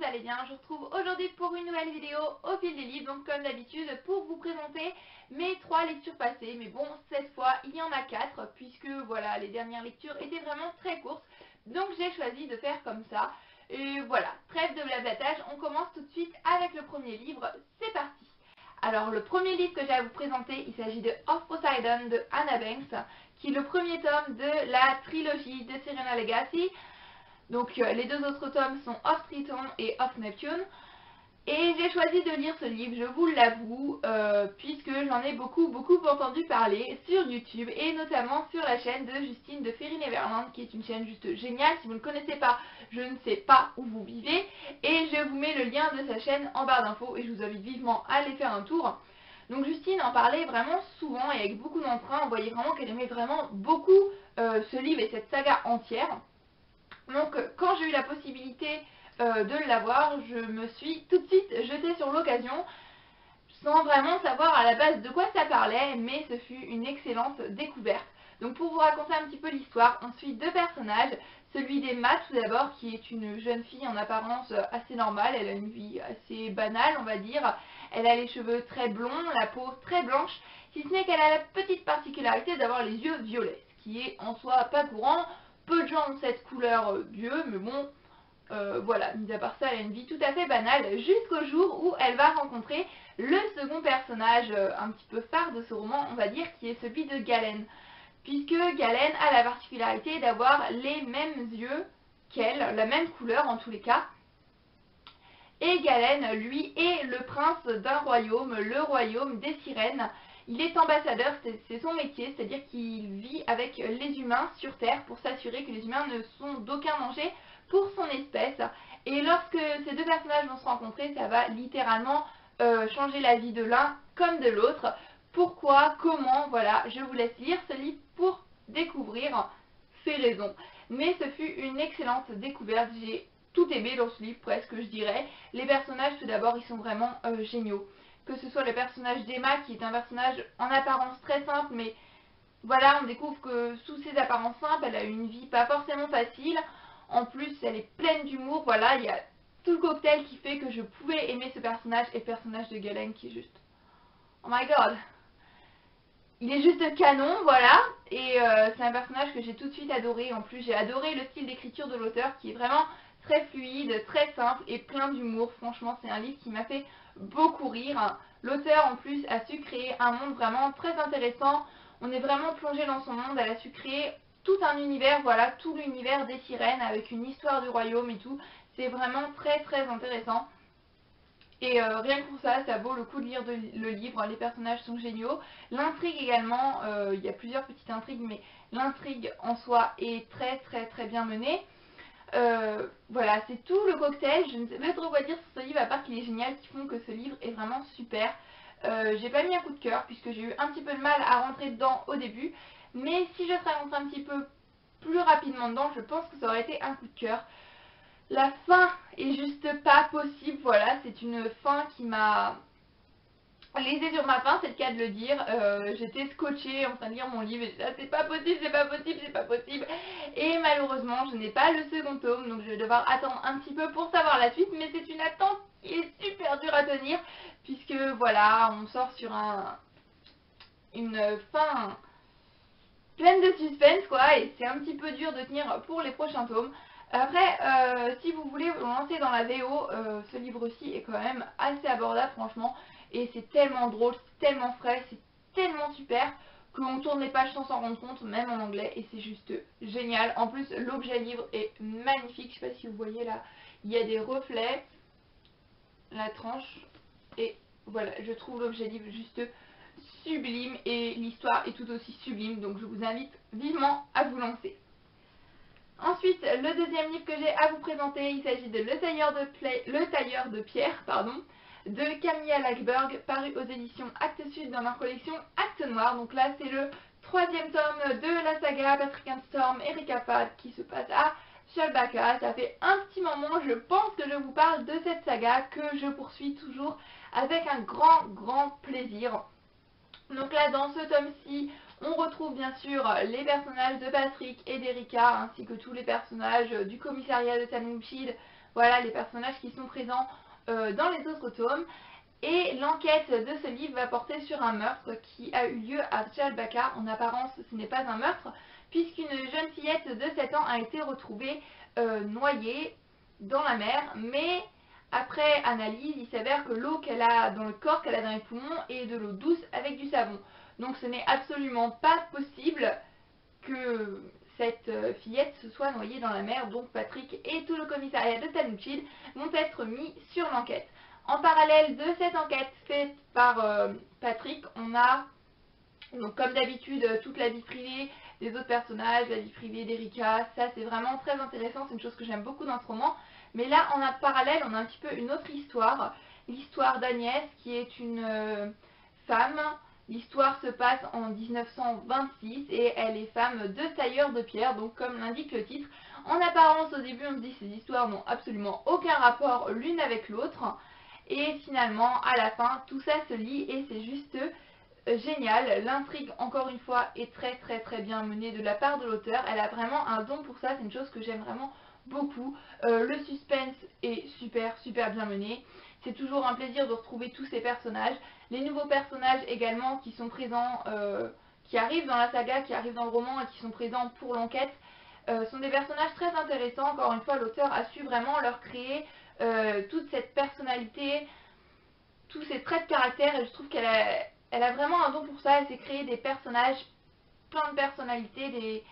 allez bien. Je vous retrouve aujourd'hui pour une nouvelle vidéo au fil des livres, donc comme d'habitude pour vous présenter mes 3 lectures passées. Mais bon, cette fois il y en a 4 puisque voilà, les dernières lectures étaient vraiment très courtes, donc j'ai choisi de faire comme ça. Et voilà, trêve de blablatage, on commence tout de suite avec le premier livre, c'est parti. Alors le premier livre que j'ai à vous présenter, il s'agit de Of Poseidon de Anna Banks, qui est le premier tome de la trilogie de Serena Legacy. Donc les deux autres tomes sont Of Triton et Of Neptune. Et j'ai choisi de lire ce livre, je vous l'avoue, puisque j'en ai beaucoup entendu parler sur YouTube et notamment sur la chaîne de Justine de Fairy Neverland, qui est une chaîne juste géniale. Si vous ne connaissez pas, je ne sais pas où vous vivez, et je vous mets le lien de sa chaîne en barre d'infos et je vous invite vivement à aller faire un tour. Donc Justine en parlait vraiment souvent et avec beaucoup d'entrain, on voyait vraiment qu'elle aimait vraiment beaucoup ce livre et cette saga entière. Donc quand j'ai eu la possibilité de l'avoir, je me suis tout de suite jetée sur l'occasion sans vraiment savoir à la base de quoi ça parlait, mais ce fut une excellente découverte. Donc pour vous raconter un petit peu l'histoire, on suit deux personnages, celui d'Emma tout d'abord, qui est une jeune fille en apparence assez normale, elle a une vie assez banale on va dire, elle a les cheveux très blonds, la peau très blanche, si ce n'est qu'elle a la petite particularité d'avoir les yeux violets, ce qui est en soi pas courant. Peu de gens ont cette couleur d'yeux, mais bon, voilà, mis à part ça, elle a une vie tout à fait banale, jusqu'au jour où elle va rencontrer le second personnage un petit peu phare de ce roman, on va dire, qui est celui de Galen. Puisque Galen a la particularité d'avoir les mêmes yeux qu'elle, la même couleur en tous les cas. Et Galen, lui, est le prince d'un royaume, le royaume des sirènes. Il est ambassadeur, c'est son métier, c'est-à-dire qu'il vit avec les humains sur Terre pour s'assurer que les humains ne sont d'aucun danger pour son espèce. Et lorsque ces deux personnages vont se rencontrer, ça va littéralement changer la vie de l'un comme de l'autre. Pourquoi, comment, voilà, je vous laisse lire ce livre pour découvrir ces raisons. Mais ce fut une excellente découverte, j'ai tout aimé dans ce livre presque, je dirais. Les personnages tout d'abord, ils sont vraiment géniaux. Que ce soit le personnage d'Emma qui est un personnage en apparence très simple, mais voilà, on découvre que sous ses apparences simples, elle a une vie pas forcément facile. En plus, elle est pleine d'humour, voilà, il y a tout le cocktail qui fait que je pouvais aimer ce personnage, et le personnage de Galen qui est juste... Oh my god! Il est juste canon, voilà, et c'est un personnage que j'ai tout de suite adoré. En plus, j'ai adoré le style d'écriture de l'auteur qui est vraiment très fluide, très simple et plein d'humour. Franchement, c'est un livre qui m'a fait beaucoup rire. L'auteur, en plus, a su créer un monde vraiment très intéressant. On est vraiment plongé dans son monde. Elle a su créer tout un univers, voilà, tout l'univers des sirènes avec une histoire du royaume et tout. C'est vraiment très intéressant. Et rien que pour ça, ça vaut le coup de lire le livre, les personnages sont géniaux. L'intrigue également, il y a plusieurs petites intrigues, mais l'intrigue en soi est très bien menée. Voilà, c'est tout le cocktail, je ne sais pas trop quoi dire sur ce livre, à part qu'il est génial, qui font que ce livre est vraiment super. J'ai pas mis un coup de cœur, puisque j'ai eu un petit peu de mal à rentrer dedans au début, mais si je serais rentrée un petit peu plus rapidement dedans, je pense que ça aurait été un coup de cœur. La fin est juste pas possible, voilà, c'est une fin qui m'a lésée sur ma faim, c'est le cas de le dire. J'étais scotchée en train de lire mon livre et là, c'est pas possible, c'est pas possible, c'est pas possible. Et malheureusement, je n'ai pas le second tome, donc je vais devoir attendre un petit peu pour savoir la suite, mais c'est une attente qui est super dure à tenir, puisque voilà, on sort sur une fin pleine de suspense quoi, et c'est un petit peu dur de tenir pour les prochains tomes. Après, si vous voulez vous lancer dans la VO, ce livre-ci est quand même assez abordable franchement, et c'est tellement drôle, c'est tellement frais, c'est tellement super qu'on tourne les pages sans s'en rendre compte, même en anglais, et c'est juste génial. En plus, l'objet livre est magnifique, je sais pas si vous voyez là, il y a des reflets, la tranche, et voilà, je trouve l'objet livre juste sublime, et l'histoire est tout aussi sublime, donc je vous invite vivement à vous lancer. Ensuite, le deuxième livre que j'ai à vous présenter, il s'agit de Le tailleur de pierre, de Camilla Lackberg, paru aux éditions Actes Sud dans leur collection Actes Noirs. Donc là, c'est le troisième tome de la saga Patrick and Storm, Erika Fad, qui se passe à Shalbaka. Ça fait un petit moment, je pense que je vous parle de cette saga, que je poursuis toujours avec un grand plaisir. Donc là, dans ce tome-ci, on retrouve bien sûr les personnages de Patrick et d'Erika, ainsi que tous les personnages du commissariat de Tanumshid, voilà les personnages qui sont présents dans les autres tomes. Et l'enquête de ce livre va porter sur un meurtre qui a eu lieu à Djalbaka. En apparence, ce n'est pas un meurtre, puisqu'une jeune fillette de 7 ans a été retrouvée noyée dans la mer, mais après analyse, il s'avère que l'eau qu'elle a dans le corps, qu'elle a dans les poumons, est de l'eau douce avec du savon. Donc ce n'est absolument pas possible que cette fillette se soit noyée dans la mer. Donc Patrick et tout le commissariat de Tanuchid vont être mis sur l'enquête. En parallèle de cette enquête faite par Patrick, on a, donc, comme d'habitude, toute la vie privée des autres personnages, la vie privée d'Erika. Ça, c'est vraiment très intéressant, c'est une chose que j'aime beaucoup dans ce roman. Mais là, en parallèle, on a un petit peu une autre histoire, l'histoire d'Agnès, qui est une femme. L'histoire se passe en 1926 et elle est femme de tailleur de pierre, donc comme l'indique le titre. En apparence, au début, on se dit que ces histoires n'ont absolument aucun rapport l'une avec l'autre. Et finalement, à la fin, tout ça se lie et c'est juste génial. L'intrigue, encore une fois, est très bien menée de la part de l'auteur. Elle a vraiment un don pour ça, c'est une chose que j'aime vraiment beaucoup. Le suspense est super bien mené. C'est toujours un plaisir de retrouver tous ces personnages. Les nouveaux personnages également qui sont présents, qui arrivent dans la saga, qui arrivent dans le roman et qui sont présents pour l'enquête, sont des personnages très intéressants. Encore une fois, l'auteur a su vraiment leur créer toute cette personnalité, tous ces traits de caractère, et je trouve qu'elle a vraiment un don pour ça. Elle s'est créée des personnages, plein de personnalités,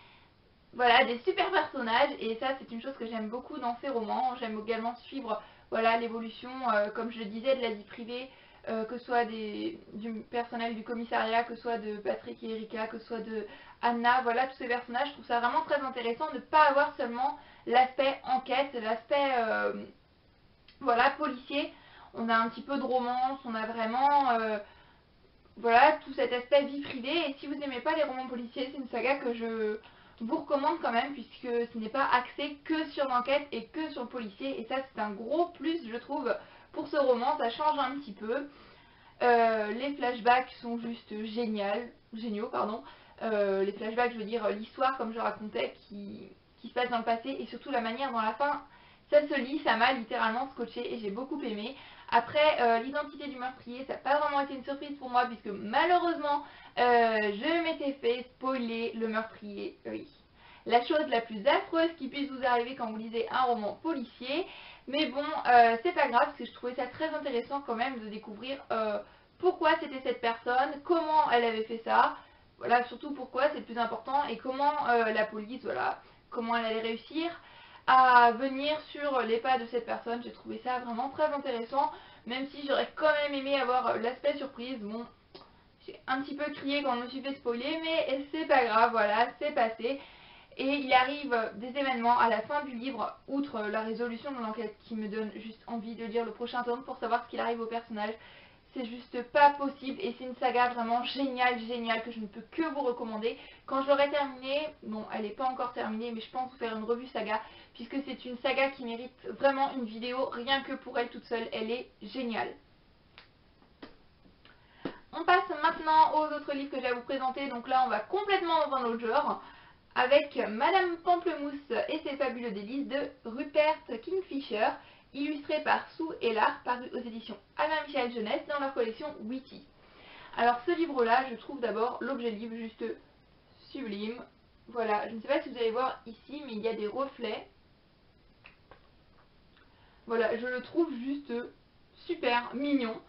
voilà, des super personnages, et ça c'est une chose que j'aime beaucoup dans ces romans. J'aime également suivre voilà, l'évolution, comme je le disais, de la vie privée, que ce soit du personnel du commissariat, que ce soit de Patrick et Erika, que ce soit de Anna, voilà, tous ces personnages. Je trouve ça vraiment très intéressant de ne pas avoir seulement l'aspect enquête, l'aspect voilà, policier. On a un petit peu de romance, on a vraiment voilà, tout cet aspect vie privée. Et si vous n'aimez pas les romans policiers, c'est une saga que je vous recommande quand même, puisque ce n'est pas axé que sur l'enquête et que sur le policier. Et ça, c'est un gros plus, je trouve, pour ce roman. Ça change un petit peu. Les flashbacks sont juste géniaux, pardon. Les flashbacks, je veux dire l'histoire, comme je racontais, qui se passe dans le passé, et surtout la manière dont à la fin ça se lit, ça m'a littéralement scotché et j'ai beaucoup aimé. Après, l'identité du meurtrier, ça n'a pas vraiment été une surprise pour moi, puisque malheureusement, je m'étais fait spoiler le meurtrier. Oui. La chose la plus affreuse qui puisse vous arriver quand vous lisez un roman policier. Mais bon, c'est pas grave, parce que je trouvais ça très intéressant quand même de découvrir pourquoi c'était cette personne, comment elle avait fait ça. Voilà, surtout pourquoi, c'est le plus important, et comment la police, voilà, comment elle allait réussir à venir sur les pas de cette personne. J'ai trouvé ça vraiment très intéressant, même si j'aurais quand même aimé avoir l'aspect surprise. Bon, j'ai un petit peu crié quand je me suis fait spoiler, mais c'est pas grave, voilà, c'est passé. Et il arrive des événements à la fin du livre, outre la résolution de l'enquête, qui me donne juste envie de lire le prochain tome pour savoir ce qu'il arrive au personnage. C'est juste pas possible, et c'est une saga vraiment géniale que je ne peux que vous recommander. Quand je l'aurai terminée, bon, elle n'est pas encore terminée, mais je pense vous faire une revue saga, puisque c'est une saga qui mérite vraiment une vidéo rien que pour elle toute seule. Elle est géniale. On passe maintenant aux autres livres que j'ai à vous présenter. Donc là, on va complètement dans un autre genre, avec Madame Pamplemousse et ses fabuleux délices de Rupert Kingfisher, illustré par Sue Ellard, paru aux éditions Albin Michel Jeunesse dans leur collection Witty. Alors ce livre-là, je trouve d'abord l'objet livre juste sublime. Voilà, je ne sais pas si vous allez voir ici, mais il y a des reflets. Voilà, je le trouve juste super mignon.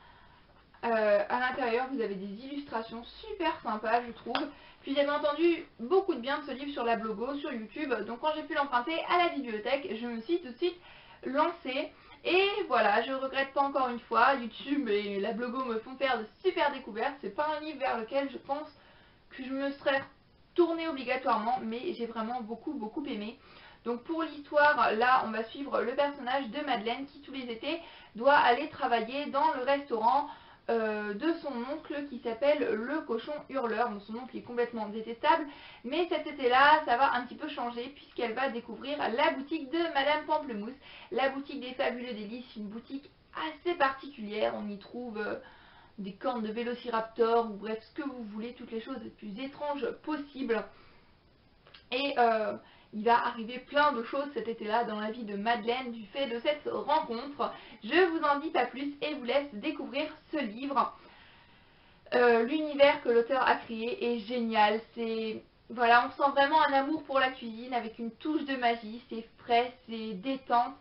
À l'intérieur, vous avez des illustrations super sympas, je trouve. Puis j'avais entendu beaucoup de bien de ce livre sur la blogo, sur YouTube. Donc quand j'ai pu l'emprunter à la bibliothèque, je me suis tout de suite lancée. Et voilà, je ne regrette pas encore une fois. YouTube et la blogo me font faire de super découvertes. C'est pas un livre vers lequel je pense que je me serais tournée obligatoirement, mais j'ai vraiment beaucoup aimé. Donc pour l'histoire, là on va suivre le personnage de Madeleine qui tous les étés doit aller travailler dans le restaurant de son oncle qui s'appelle le cochon hurleur. Bon, son oncle est complètement détestable, mais cet été-là, ça va un petit peu changer puisqu'elle va découvrir la boutique de Madame Pamplemousse, la boutique des fabuleux délices, une boutique assez particulière. On y trouve des cornes de vélociraptor ou bref ce que vous voulez, toutes les choses les plus étranges possibles. Et il va arriver plein de choses cet été-là dans la vie de Madeleine du fait de cette rencontre. Je vous en dis pas plus et vous laisse découvrir ce livre. L'univers que l'auteur a créé est génial. Voilà, on sent vraiment un amour pour la cuisine avec une touche de magie. C'est frais, c'est détente.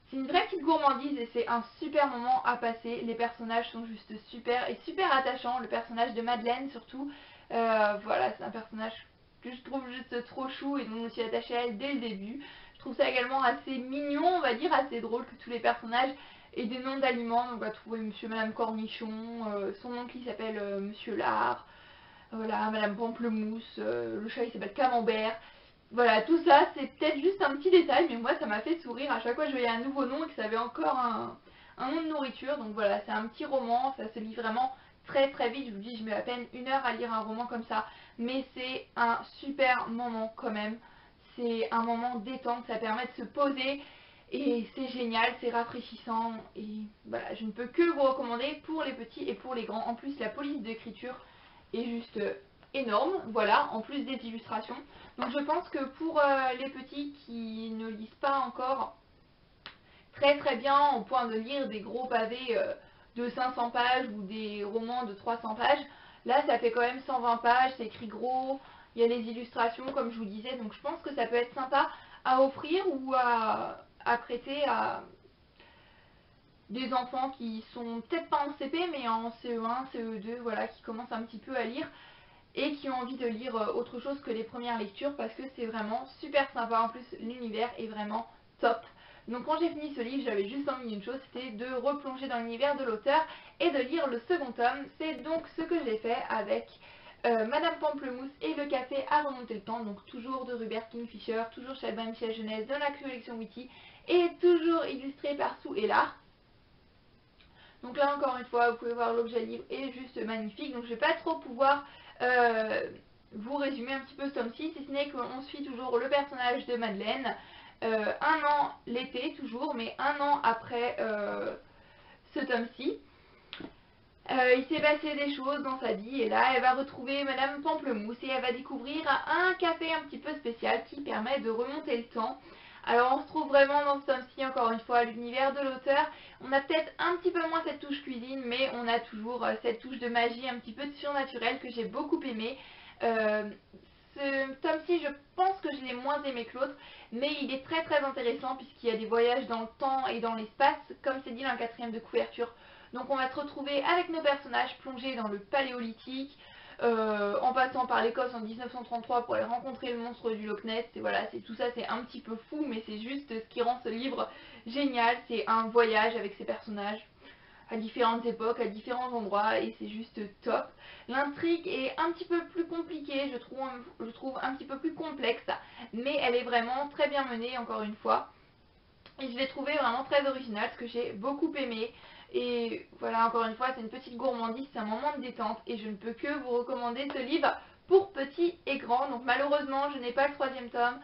C'est une vraie petite gourmandise et c'est un super moment à passer. Les personnages sont juste super et super attachants. Le personnage de Madeleine surtout, voilà, c'est un personnage que je trouve juste trop chou et dont je me suis attachée à elle dès le début. Je trouve ça également assez mignon, on va dire, assez drôle que tous les personnages aient des noms d'aliments. Donc on va trouver Monsieur et Madame Cornichon, son oncle il s'appelle Monsieur Lard, voilà, Madame Pamplemousse, le chat il s'appelle Camembert. Voilà, tout ça, c'est peut-être juste un petit détail, mais moi ça m'a fait sourire à chaque fois que je voyais un nouveau nom et que ça avait encore un nom de nourriture. Donc voilà, c'est un petit roman, ça se lit vraiment très très vite. Je vous dis, je mets à peine 1 heure à lire un roman comme ça, mais c'est un super moment quand même. C'est un moment détente, ça permet de se poser et c'est génial, c'est rafraîchissant. Et voilà, je ne peux que vous recommander pour les petits et pour les grands. En plus, la police d'écriture est juste énorme, voilà, en plus des illustrations. Donc je pense que pour les petits qui ne lisent pas encore très très bien au point de lire des gros pavés de 500 pages ou des romans de 300 pages, là ça fait quand même 120 pages, c'est écrit gros, il y a les illustrations comme je vous disais, donc je pense que ça peut être sympa à offrir ou à prêter à des enfants qui sont peut-être pas en CP mais en CE1, CE2, voilà, qui commencent un petit peu à lire et qui ont envie de lire autre chose que les premières lectures parce que c'est vraiment super sympa. En plus, l'univers est vraiment top. Donc quand j'ai fini ce livre, j'avais juste envie d'une chose, c'était de replonger dans l'univers de l'auteur et de lire le second tome. C'est donc ce que j'ai fait avec Madame Pamplemousse et le café à remonter le temps. Donc toujours de Robert Kingfisher, toujours chez Albin Michel Jeunesse, dans la collection Witty et toujours illustré par Sue Hellard. Donc là encore une fois, vous pouvez voir l'objet livre est juste magnifique. Donc je ne vais pas trop pouvoir vous résumer un petit peu ce tome-ci, si ce n'est qu'on suit toujours le personnage de Madeleine, 1 an l'été toujours, mais 1 an après ce tome-ci. Il s'est passé des choses dans sa vie et là elle va retrouver Madame Pamplemousse et elle va découvrir un café un petit peu spécial qui permet de remonter le temps. Alors on se trouve vraiment dans ce tome-ci, encore une fois, l'univers de l'auteur. On a peut-être un petit peu moins cette touche cuisine, mais on a toujours cette touche de magie un petit peu de surnaturel que j'ai beaucoup aimé. Ce tome-ci, je pense que je l'ai moins aimé que l'autre, mais il est très très intéressant puisqu'il y a des voyages dans le temps et dans l'espace, comme c'est dit dans le 4e de couverture. Donc on va se retrouver avec nos personnages plongés dans le paléolithique, en passant par l'Écosse en 1933 pour aller rencontrer le monstre du Loch Ness. Et voilà, c'est tout ça, c'est un petit peu fou, mais c'est juste ce qui rend ce livre génial. C'est un voyage avec ces personnages à différentes époques, à différents endroits, et c'est juste top. L'intrigue est un petit peu plus compliquée, je trouve un petit peu plus complexe, mais elle est vraiment très bien menée, encore une fois. Et je l'ai trouvé vraiment très original, ce que j'ai beaucoup aimé. Et voilà, encore une fois, c'est une petite gourmandise, c'est un moment de détente. Et je ne peux que vous recommander ce livre pour petits et grands. Donc malheureusement, je n'ai pas le 3e tome.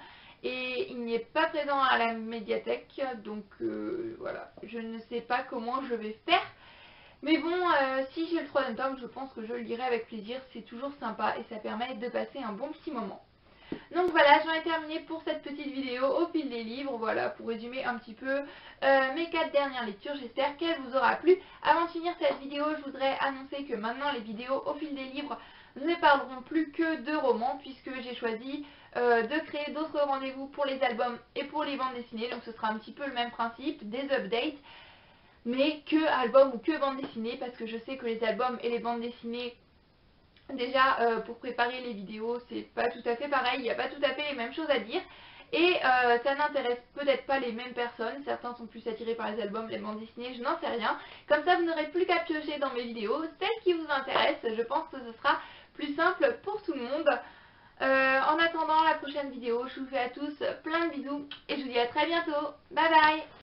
Et il n'est pas présent à la médiathèque. Donc voilà, je ne sais pas comment je vais faire. Mais bon, si j'ai le 3e tome, je pense que je le lirai avec plaisir. C'est toujours sympa et ça permet de passer un bon petit moment. Donc voilà, j'en ai terminé pour cette petite vidéo au fil des livres, voilà, pour résumer un petit peu mes 4 dernières lectures, j'espère qu'elle vous aura plu. Avant de finir cette vidéo, je voudrais annoncer que maintenant les vidéos au fil des livres ne parleront plus que de romans, puisque j'ai choisi de créer d'autres rendez-vous pour les albums et pour les bandes dessinées, donc ce sera un petit peu le même principe, des updates, mais que albums ou que bandes dessinées, parce que je sais que les albums et les bandes dessinées, déjà, pour préparer les vidéos, c'est pas tout à fait pareil, il n'y a pas tout à fait les mêmes choses à dire. Et ça n'intéresse peut-être pas les mêmes personnes, certains sont plus attirés par les albums, les bandes dessinées, je n'en sais rien. Comme ça, vous n'aurez plus qu'à piocher dans mes vidéos, celles qui vous intéressent, je pense que ce sera plus simple pour tout le monde. En attendant la prochaine vidéo, je vous fais à tous plein de bisous et je vous dis à très bientôt. Bye bye!